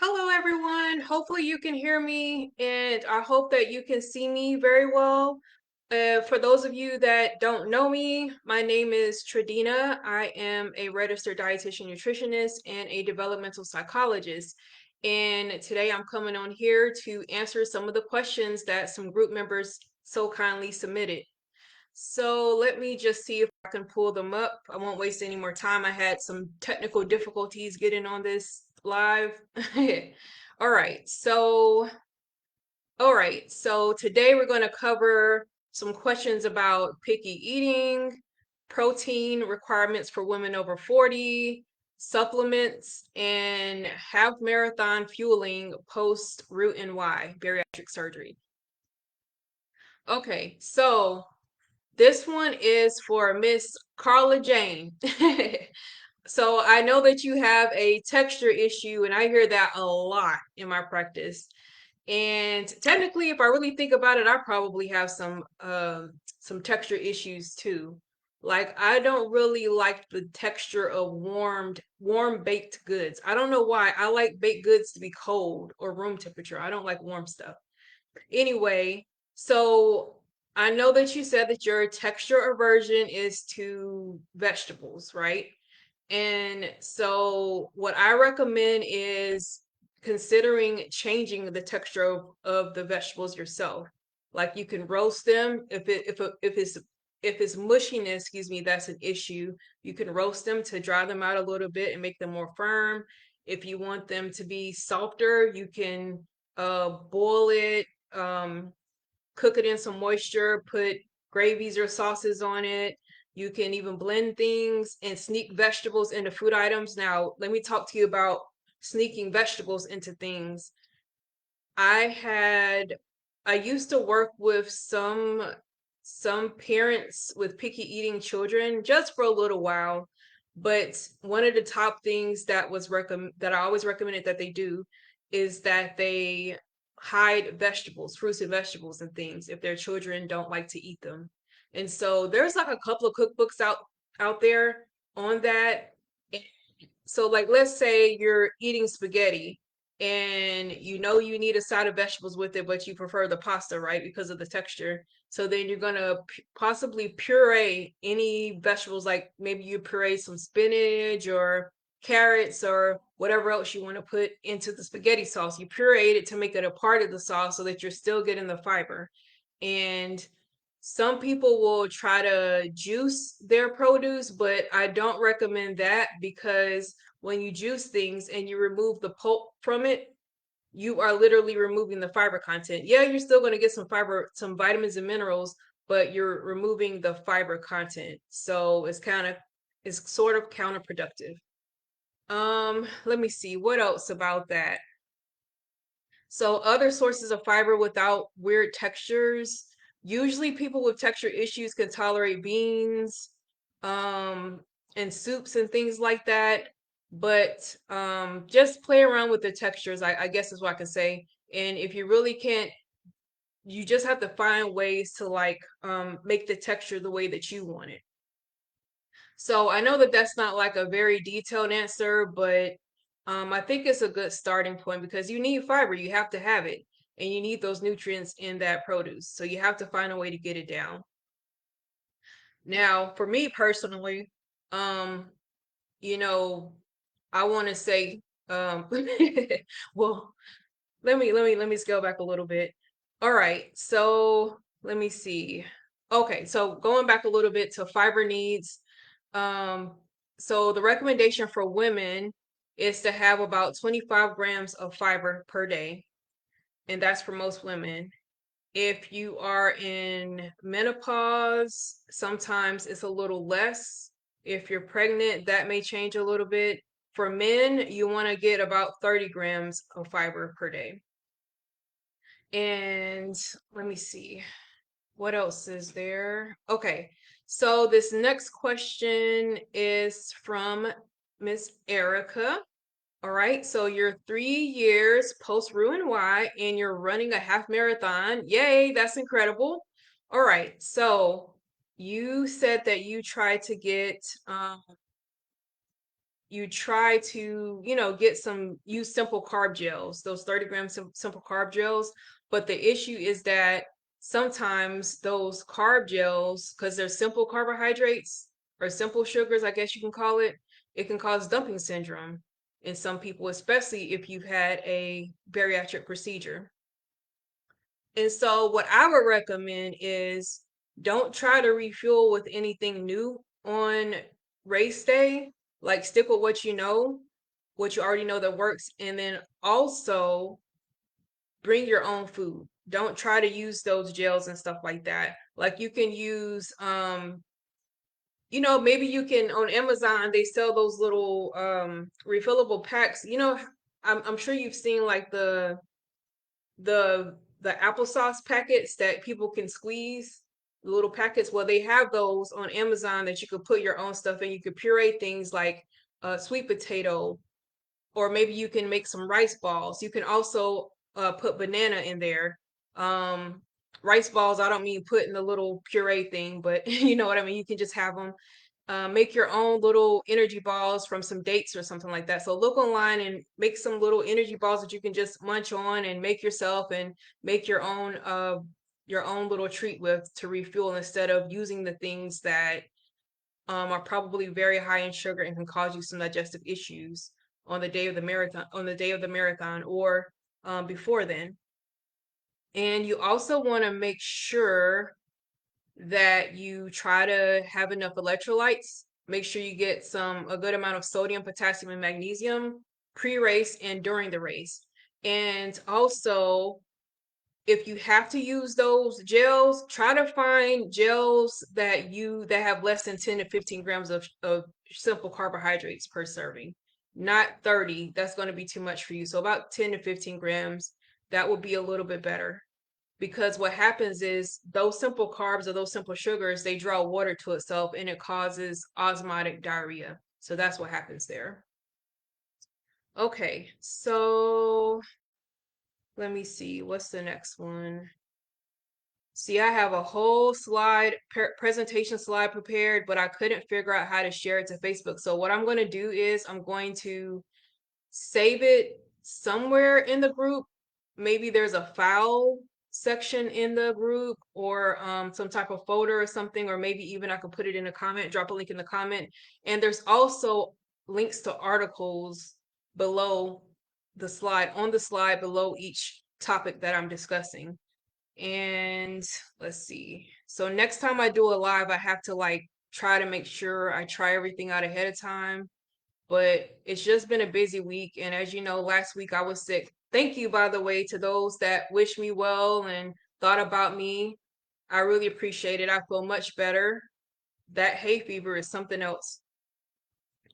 Hello, everyone. Hopefully, you can hear me, and I hope that you can see me very well. For those of you that don't know me, my name is Tradena. I am a registered dietitian nutritionist and a developmental psychologist. And today I'm coming on here to answer some of the questions that some group members so kindly submitted. So let me just see if I can pull them up. I won't waste any more time. I had some technical difficulties getting on this live. All right. So today we're going to cover some questions about picky eating, protein requirements for women over 40, supplements, and half marathon fueling post-RNY bariatric surgery. Okay, so this one is for Miss Carla Jane. So I know that you have a texture issue, and I hear that a lot in my practice. And technically, if I really think about it, I probably have some texture issues too. Like I don't really like the texture of warm baked goods. I don't know why. I like baked goods to be cold or room temperature. I don't like warm stuff. Anyway, so I know that you said that your texture aversion is to vegetables, right? And so what I recommend is considering changing the texture of the vegetables yourself. Like you can roast them if it's mushiness, excuse me, that's an issue. You can roast them to dry them out a little bit and make them more firm. If you want them to be softer, you can boil it, um, cook it in some moisture, put gravies or sauces on it. You can even blend things and sneak vegetables into food items. Now, let me talk to you about sneaking vegetables into things. I had I used to work with some parents with picky eating children just for a little while, but one of the top things that I always recommended that they do is that they hide vegetables, fruits and vegetables and things if their children don't like to eat them. And so there's like a couple of cookbooks out there on that. So like let's say you're eating spaghetti and you know you need a side of vegetables with it, but you prefer the pasta, right? Because of the texture. So then you're gonna possibly puree any vegetables, like maybe you puree some spinach or carrots or whatever else you want to put into the spaghetti sauce. You puree it to make it a part of the sauce so that you're still getting the fiber. And some people will try to juice their produce, but I don't recommend that because when you juice things and you remove the pulp from it, you are literally removing the fiber content. Yeah, you're still going to get some fiber, some vitamins and minerals, but you're removing the fiber content. So it's sort of counterproductive. Let me see what else about that. So other sources of fiber without weird textures. Usually people with texture issues can tolerate beans, um, and soups and things like that. But just play around with the textures, I guess is what I can say. And if you really can't, you just have to find ways to like make the texture the way that you want it. So I know that that's not like a very detailed answer, but I think it's a good starting point because you need fiber, you have to have it, and you need those nutrients in that produce. So you have to find a way to get it down. Now, for me personally, um, you know, I want to say, well, let me scale back a little bit. All right, so let me see. Okay, so going back a little bit to fiber needs. Um, so the recommendation for women is to have about 25 grams of fiber per day, and that's for most women. If you are in menopause, sometimes it's a little less. If you're pregnant, that may change a little bit. For men, you want to get about 30 grams of fiber per day. And let me see, what else is there? Okay, so this next question is from Miss Erica. All right, so you're 3 years post RUNY and you're running a half marathon. Yay, that's incredible. All right, so you said that you tried to get you try to, use simple carb gels, those 30-gram simple carb gels. But the issue is that sometimes those carb gels, because they're simple carbohydrates or simple sugars, I guess you can call it can cause dumping syndrome in some people, especially if you've had a bariatric procedure. And so what I would recommend is don't try to refuel with anything new on race day. Like stick with what you already know that works. And then also bring your own food. Don't try to use those gels and stuff like that. Like you can use maybe you can on Amazon they sell those little refillable packs. I'm sure you've seen like the applesauce packets that people can squeeze, the little packets. Well, they have those on Amazon that you could put your own stuff in. You could puree things like sweet potato, or maybe you can make some rice balls. You can also put banana in there. Um, Rice balls, I don't mean put in the little puree thing, but you know what I mean. You can just have them. Make your own little energy balls from some dates or something like that. So look online and make some little energy balls that you can just munch on and make yourself, and make your own little treat with to refuel, instead of using the things that are probably very high in sugar and can cause you some digestive issues on the day of the marathon, or before then. And you also want to make sure that you try to have enough electrolytes. Make sure you get a good amount of sodium, potassium, and magnesium pre-race and during the race. And also, if you have to use those gels, try to find gels that have less than 10 to 15 grams of simple carbohydrates per serving. Not 30. That's going to be too much for you. So about 10 to 15 grams, that would be a little bit better. Because what happens is those simple carbs or those simple sugars, they draw water to itself and it causes osmotic diarrhea. So that's what happens there. Okay, so let me see. What's the next one? See, I have a whole presentation slide prepared, but I couldn't figure out how to share it to Facebook. So what I'm going to do is I'm going to save it somewhere in the group. Maybe there's a file section in the group, or some type of folder or something, or maybe even I could put it in a comment, drop a link in the comment. And there's also links to articles below on the slide below each topic that I'm discussing. And let's see. So next time I do a live, I have to like try to make sure I try everything out ahead of time. But it's just been a busy week. And as you know, last week I was sick. Thank you, by the way, to those that wish me well and thought about me. I really appreciate it. I feel much better. That hay fever is something else.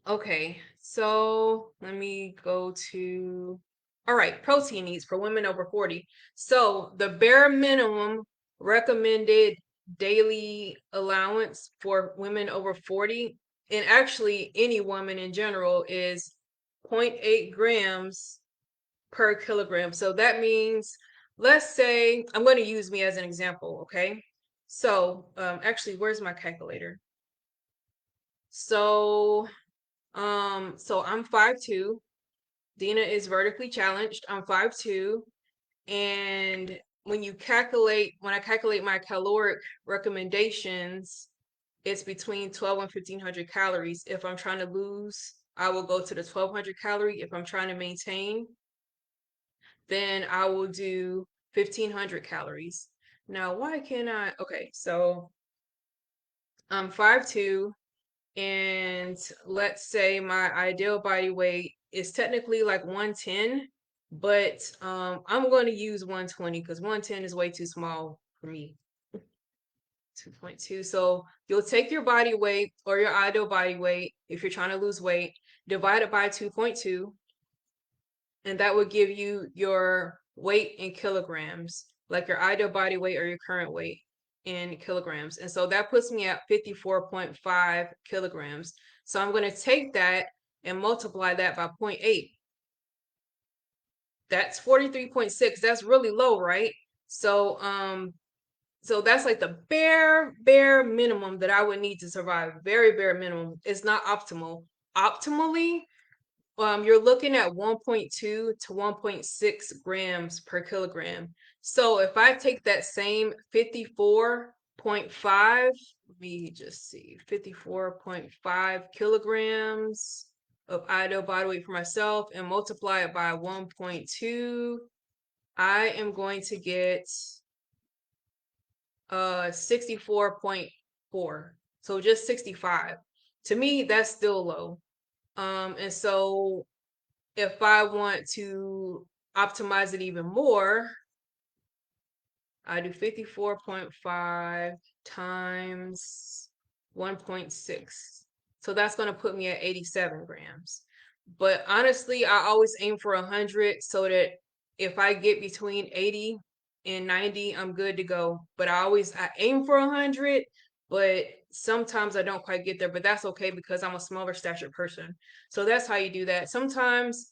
Okay, so let me go to, all right, protein needs for women over 40. So the bare minimum recommended daily allowance for women over 40, and actually any woman in general, is 0.8 grams per kilogram. So that means, let's say, I'm going to use me as an example, okay? So actually, where's my calculator? So I'm 5'2". Dina is vertically challenged. I'm 5'2". And when I calculate my caloric recommendations, it's between 12 and 1500 calories. If I'm trying to lose, I will go to the 1200 calorie. If I'm trying to maintain, then I will do 1500 calories. Now, why can't I? Okay, so I'm 5'2". And let's say my ideal body weight is technically like 110, but I'm going to use 120 because 110 is way too small for me. 2.2. So you'll take your body weight, or your ideal body weight if you're trying to lose weight, divide it by 2.2, and that would give you your weight in kilograms, like your ideal body weight or your current weight in kilograms. And so that puts me at 54.5 kilograms. So I'm going to take that and multiply that by 0.8. That's 43.6. That's really low, right? So so that's like the bare minimum that I would need to survive. Very bare minimum. It's not optimal. optimally, you're looking at 1.2 to 1.6 grams per kilogram. So if I take that same 54.5, let me just see, 54.5 kilograms of ideal body weight for myself and multiply it by 1.2, I am going to get 64.4. So just 65. To me, that's still low. And so if I want to optimize it even more, I do 54.5 times 1.6. So that's going to put me at 87 grams. But honestly, I always aim for 100 so that if I get between 80 and 90, I'm good to go. But I aim for 100, but sometimes I don't quite get there. But that's okay because I'm a smaller stature person. So that's how you do that. Sometimes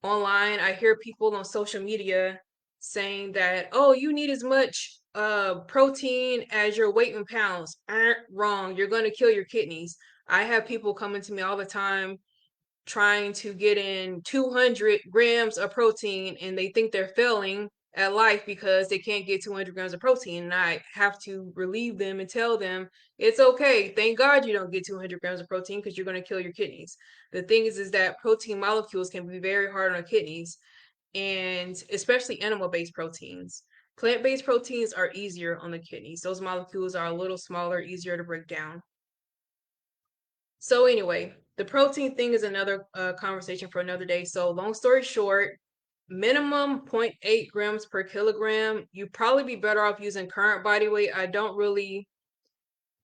online, I hear people on social media saying that, oh, you need as much protein as your weight in pounds. Wrong. You're going to kill your kidneys. I have people coming to me all the time trying to get in 200 grams of protein and they think they're failing at life because they can't get 200 grams of protein. And I have to relieve them and tell them it's okay. Thank God you don't get 200 grams of protein because you're going to kill your kidneys. The thing is that protein molecules can be very hard on our kidneys, and especially animal-based proteins. Plant-based proteins are easier on the kidneys. Those molecules are a little smaller, easier to break down. So anyway, the protein thing is another conversation for another day. So long story short, minimum 0.8 grams per kilogram. You'd probably be better off using current body weight. I don't really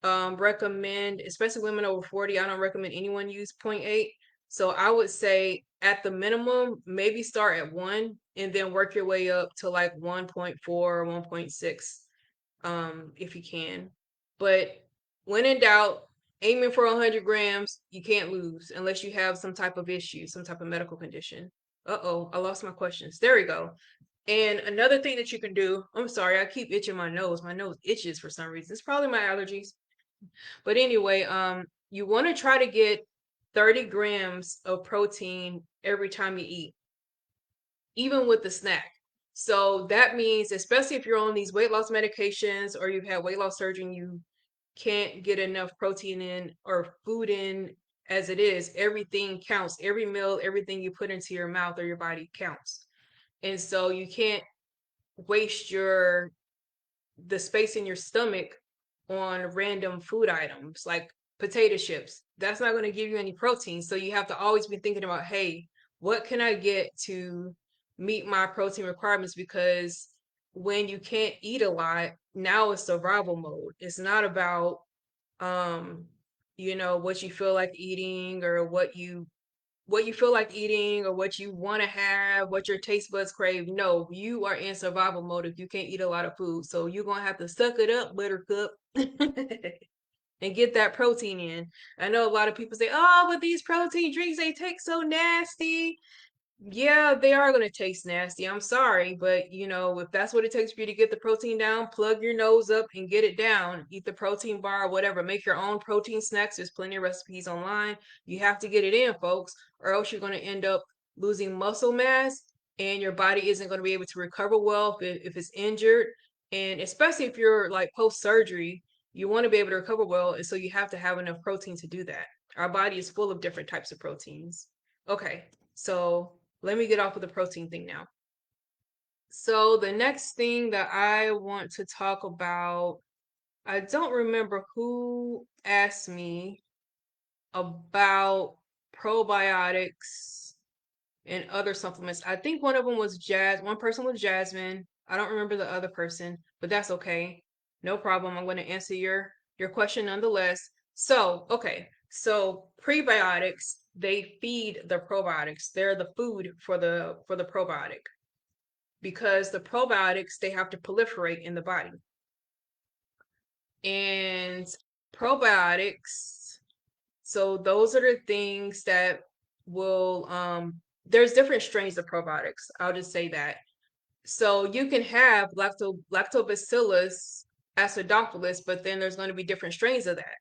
recommend, especially women over 40, I don't recommend anyone use 0.8. So I would say at the minimum, maybe start at 1 and then work your way up to like 1.4 or 1.6 if you can. But when in doubt, aiming for 100 grams, you can't lose unless you have some type of issue, some type of medical condition. Uh-oh, I lost my questions. There we go. And another thing that you can do, I'm sorry, I keep itching my nose. My nose itches for some reason. It's probably my allergies. But anyway, you want to try to get 30 grams of protein every time you eat, even with the snack. So that means, especially if you're on these weight loss medications or you've had weight loss surgery and you can't get enough protein in or food in as it is, everything counts. Every meal, everything you put into your mouth or your body counts. And so you can't waste the space in your stomach on random food items like potato chips. That's not going to give you any protein. So you have to always be thinking about, hey, what can I get to meet my protein requirements? Because when you can't eat a lot, now it's survival mode. It's not about um, what you feel like eating or what you feel like eating or what you want to have, what your taste buds crave. No, you are in survival mode if you can't eat a lot of food. So you're going to have to suck it up, buttercup, and get that protein in. I know a lot of people say, oh, but these protein drinks, they taste so nasty. Yeah, they are going to taste nasty. I'm sorry, but if that's what it takes for you to get the protein down, plug your nose up and get it down. Eat the protein bar or whatever. Make your own protein snacks. There's plenty of recipes online. You have to get it in, folks, or else you're going to end up losing muscle mass and your body isn't going to be able to recover well if it's injured. And especially if you're like post surgery, you want to be able to recover well. And so you have to have enough protein to do that. Our body is full of different types of proteins. Okay, so let me get off of the protein thing now. So the next thing that I want to talk about, I don't remember who asked me about probiotics and other supplements. I think one of them was one person was Jasmine. I don't remember the other person, but that's okay. No problem. I'm going to answer your question nonetheless. So, okay. So prebiotics, they feed the probiotics. They're the food for the probiotic because the probiotics, they have to proliferate in the body. And probiotics, so those are the things that will there's different strains of probiotics. I'll just say that. So you can have lactobacillus acidophilus, but then there's going to be different strains of that.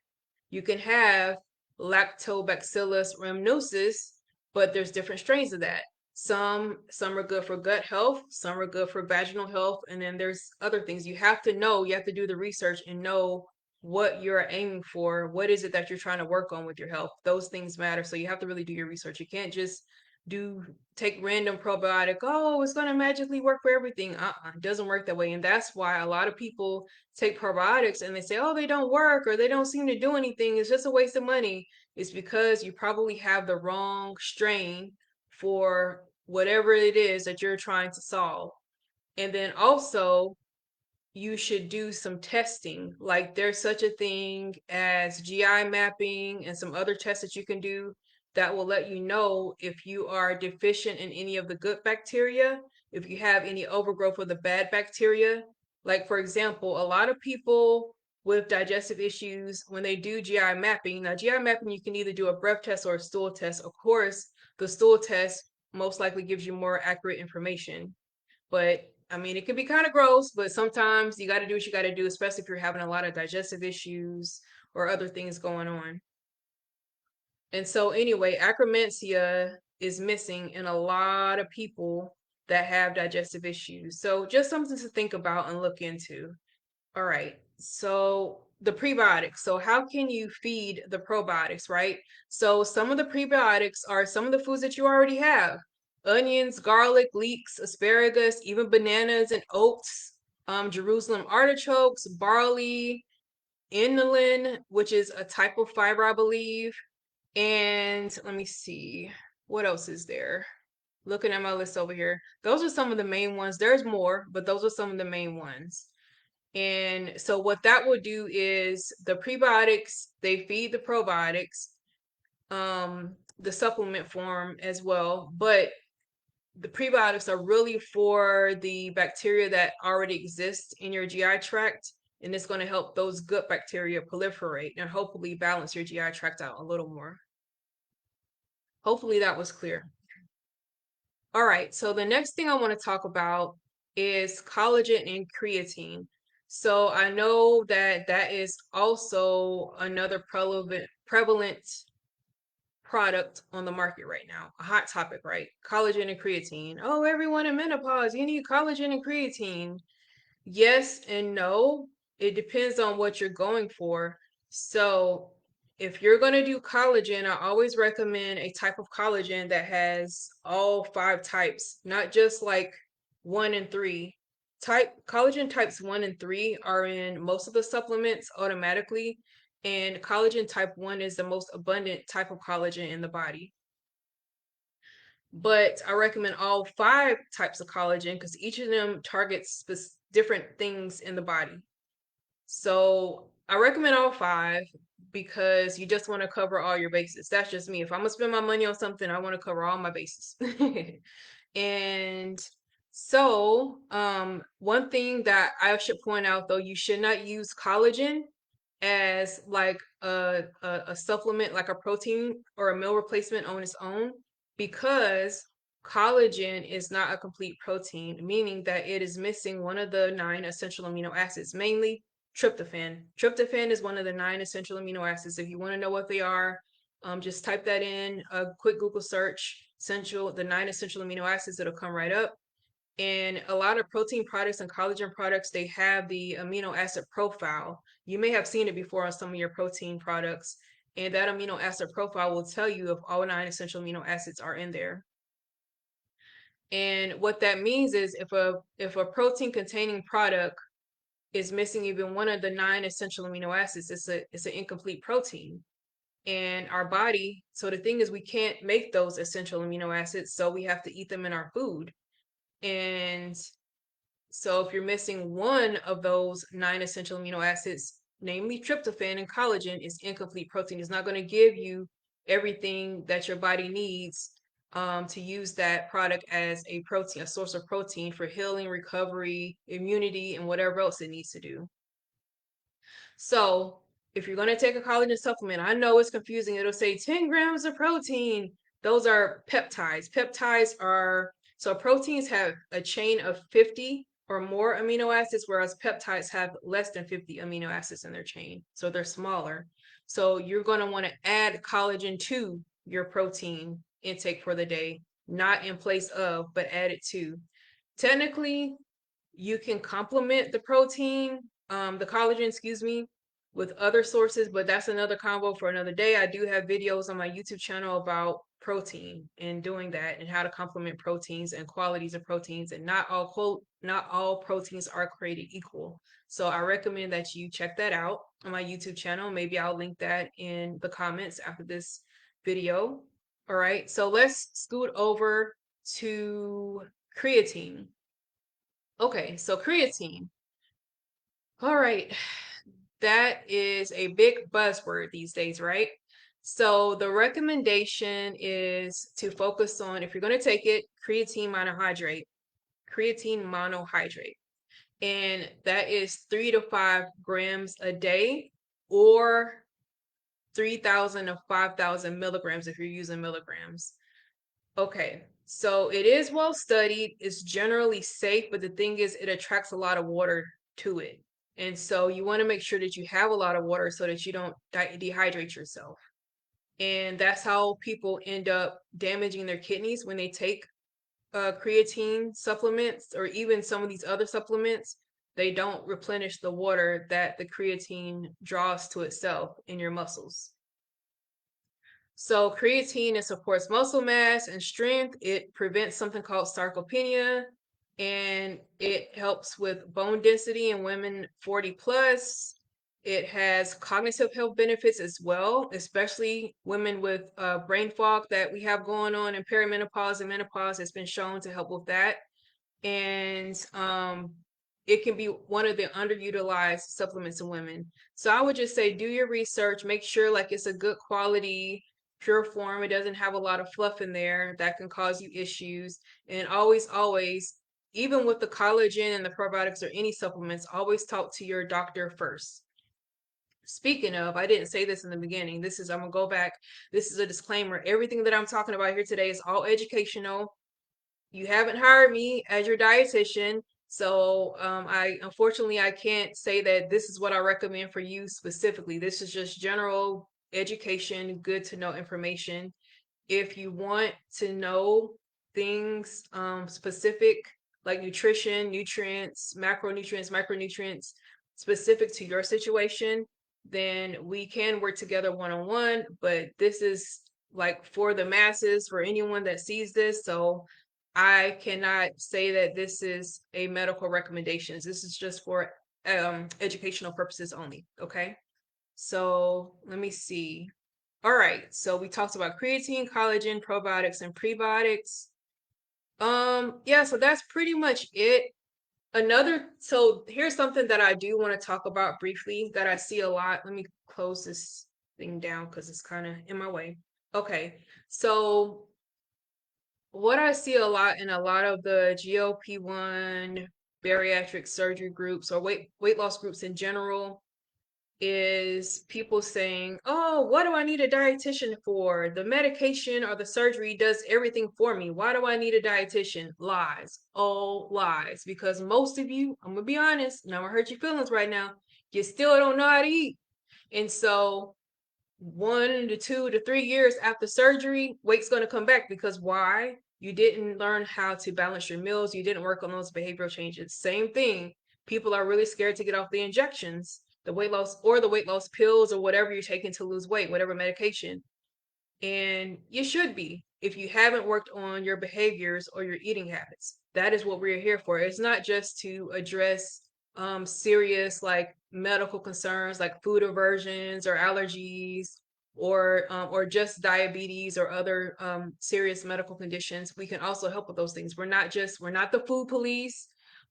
You can have Lactobacillus rhamnosus, but there's different strains of that. Some are good for gut health, some are good for vaginal health, and then there's other things. You have to know, you have to do the research and know what you're aiming for. What is it that you're trying to work on with your health? Those things matter. So you have to really do your research. You can't just do take random probiotic. Oh, it's going to magically work for everything. It doesn't work that way. And that's why a lot of people take probiotics and they say, oh, they don't work or they don't seem to do anything. It's just a waste of money. It's because you probably have the wrong strain for whatever it is that you're trying to solve. And then also, you should do some testing. Like there's such a thing as GI mapping and some other tests that you can do that will let you know if you are deficient in any of the good bacteria, if you have any overgrowth of the bad bacteria. Like, for example, a lot of people with digestive issues, when they do GI mapping, now GI mapping, you can either do a breath test or a stool test. Of course, the stool test most likely gives you more accurate information. But I mean, it can be kind of gross, but sometimes you got to do what you got to do, especially if you're having a lot of digestive issues or other things going on. And so, anyway, acromentia is missing in a lot of people that have digestive issues. So, just something to think about and look into. All right. So the prebiotics. So how can you feed the probiotics, right? So some of the prebiotics are some of the foods that you already have. Onions, garlic, leeks, asparagus, even bananas and oats, Jerusalem artichokes, barley, inulin, which is a type of fiber, I believe. And let me see, what else is there? Looking at my list over here. Those are some of the main ones. There's more, but those are some of the main ones. And so what that will do is the prebiotics, they feed the probiotics, the supplement form as well. But the prebiotics are really for the bacteria that already exist in your GI tract. And it's going to help those good bacteria proliferate and hopefully balance your GI tract out a little more. Hopefully that was clear. All right, so the next thing I want to talk about is collagen and creatine. So I know that that is also another prevalent product on the market right now, a hot topic, right? Collagen and creatine. Oh, everyone in menopause, you need collagen and creatine. Yes and no. It depends on what you're going for. So, if you're going to do collagen, I always recommend a type of collagen that has all five types, not just like one and three. Collagen types one and three are in most of the supplements automatically, and collagen type one is the most abundant type of collagen in the body. But I recommend all five types of collagen because each of them targets different things in the body. So I recommend all five because you just want to cover all your bases. That's just me. If I'm gonna spend my money on something, I want to cover all my bases. And so, one thing that I should point out though, you should not use collagen as like a supplement, like a protein or a meal replacement on its own, because collagen is not a complete protein, meaning that it is missing one of the 9 essential amino acids, mainly tryptophan. Tryptophan is one of the 9 essential amino acids. If you want to know what they are, just type that in a quick Google search, the 9 essential amino acids, it'll come right up. And a lot of protein products and collagen products, they have the amino acid profile. You may have seen it before on some of your protein products. And that amino acid profile will tell you if all 9 essential amino acids are in there. And what that means is if a protein containing product is missing even one of the 9 essential amino acids, it's an incomplete protein. And our body, so the thing is we can't make those essential amino acids, so we have to eat them in our food. And so if you're missing one of those 9 essential amino acids, namely tryptophan and collagen, is incomplete protein. It's not going to give you everything that your body needs to use that product as a protein, a source of protein for healing, recovery, immunity, and whatever else it needs to do. So if you're going to take a collagen supplement, I know it's confusing. It'll say 10 grams of protein. Those are peptides. So proteins have a chain of 50 or more amino acids, whereas peptides have less than 50 amino acids in their chain. So they're smaller. So you're going to want to add collagen to your protein intake for the day, not in place of, but add it to. Technically, you can complement the protein, the collagen, excuse me, with other sources, but that's another combo for another day. I do have videos on my YouTube channel about protein and doing that and how to complement proteins and qualities of proteins, and not all proteins are created equal. So I recommend that you check that out on my YouTube channel. Maybe I'll link that in the comments after this video. All right, so let's scoot over to creatine. Okay, so creatine. All right, that is a big buzzword these days, right? So the recommendation is to focus on, if you're going to take it, creatine monohydrate. Creatine monohydrate. And that is 3 to 5 grams a day, or 3,000 to 5,000 milligrams if you're using milligrams. Okay, so it is well studied. It's generally safe, but the thing is, it attracts a lot of water to it. And so you want to make sure that you have a lot of water so that you don't dehydrate yourself. And that's how people end up damaging their kidneys when they take creatine supplements, or even some of these other supplements. They don't replenish the water that the creatine draws to itself in your muscles. So creatine, it supports muscle mass and strength. It prevents something called sarcopenia, and it helps with bone density in women 40 plus. It has cognitive health benefits as well, especially women with brain fog that we have going on in perimenopause and menopause. It's been shown to help with that. And it can be one of the underutilized supplements in women. So I would just say do your research, make sure like it's a good quality, pure form. It doesn't have a lot of fluff in there that can cause you issues. And always, even with the collagen and the probiotics or any supplements, always talk to your doctor first. Speaking of, I didn't say this in the beginning. I'm gonna go back. This is a disclaimer. Everything that I'm talking about here today is all educational. You haven't hired me as your dietitian, so I unfortunately I can't say that this is what I recommend for you specifically. This is just general education, good to know information. If you want to know things specific like nutrition, nutrients, macronutrients, micronutrients specific to your situation, then we can work together one-on-one. But this is like for the masses, for anyone that sees this. So I cannot say that this is a medical recommendation. This is just for educational purposes only. Okay. So let me see. All right, so we talked about creatine, collagen, probiotics, and prebiotics. Yeah, so that's pretty much it. So here's something that I do want to talk about briefly that I see a lot. Let me close this thing down because it's kind of in my way. Okay, so what I see a lot in a lot of the GLP-1 bariatric surgery groups, or weight loss groups in general, is people saying, "Oh, what do I need a dietitian for? The medication or the surgery does everything for me. Why do I need a dietitian?" Lies. All lies. Because most of you, I'm gonna be honest, and I'm gonna hurt your feelings right now, you still don't know how to eat. And so 1 to 2 to 3 years after surgery, weight's gonna come back because why? You didn't learn how to balance your meals, you didn't work on those behavioral changes. Same thing. People are really scared to get off the injections, the weight loss pills, or whatever you're taking to lose weight, whatever medication. And you should be, if you haven't worked on your behaviors or your eating habits. That is what we're here for. It's not just to address serious like medical concerns like food aversions or allergies, or just diabetes or other serious medical conditions. We can also help with those things. We're not the food police.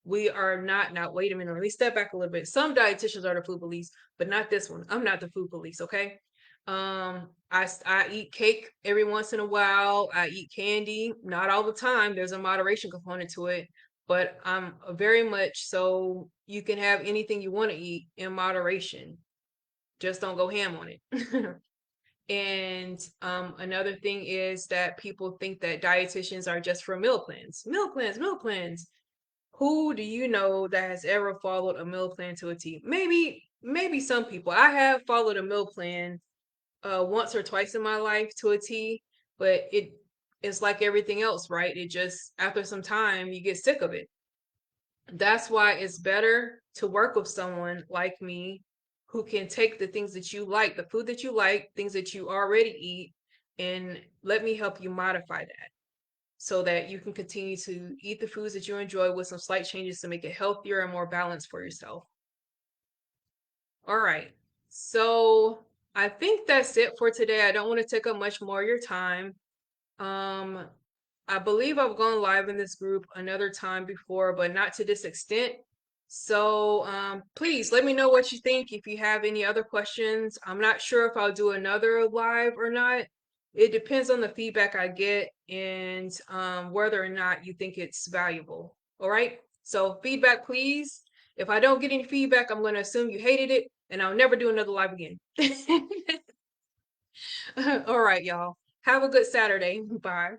We are not. Now wait a minute, let me step back a little bit. Some dietitians are the food police, but not this one. I'm not the food police, okay? I eat cake every once in a while. I eat candy, not all the time. There's a moderation component to it, but I'm very much so you can have anything you want to eat in moderation. Just don't go ham on it. And another thing is that people think that dietitians are just for meal plans. Meal plans, meal plans. Who do you know that has ever followed a meal plan to a T? Maybe maybe some people. I have followed a meal plan once or twice in my life to a T, but it's like everything else, right? It just after some time you get sick of it. That's why it's better to work with someone like me who can take the things that you like, the food that you like, things that you already eat, and let me help you modify that so that you can continue to eat the foods that you enjoy with some slight changes to make it healthier and more balanced for yourself. All right. So I think that's it for today. I don't want to take up much more of your time. Um, I believe I've gone live in this group another time before, but not to this extent. So please let me know what you think. If you have any other questions, I'm not sure if I'll do another live or not. It depends on the feedback I get and whether or not you think it's valuable. All right. So feedback, please. If I don't get any feedback, I'm going to assume you hated it and I'll never do another live again. All right, y'all. Have a good Saturday. Bye.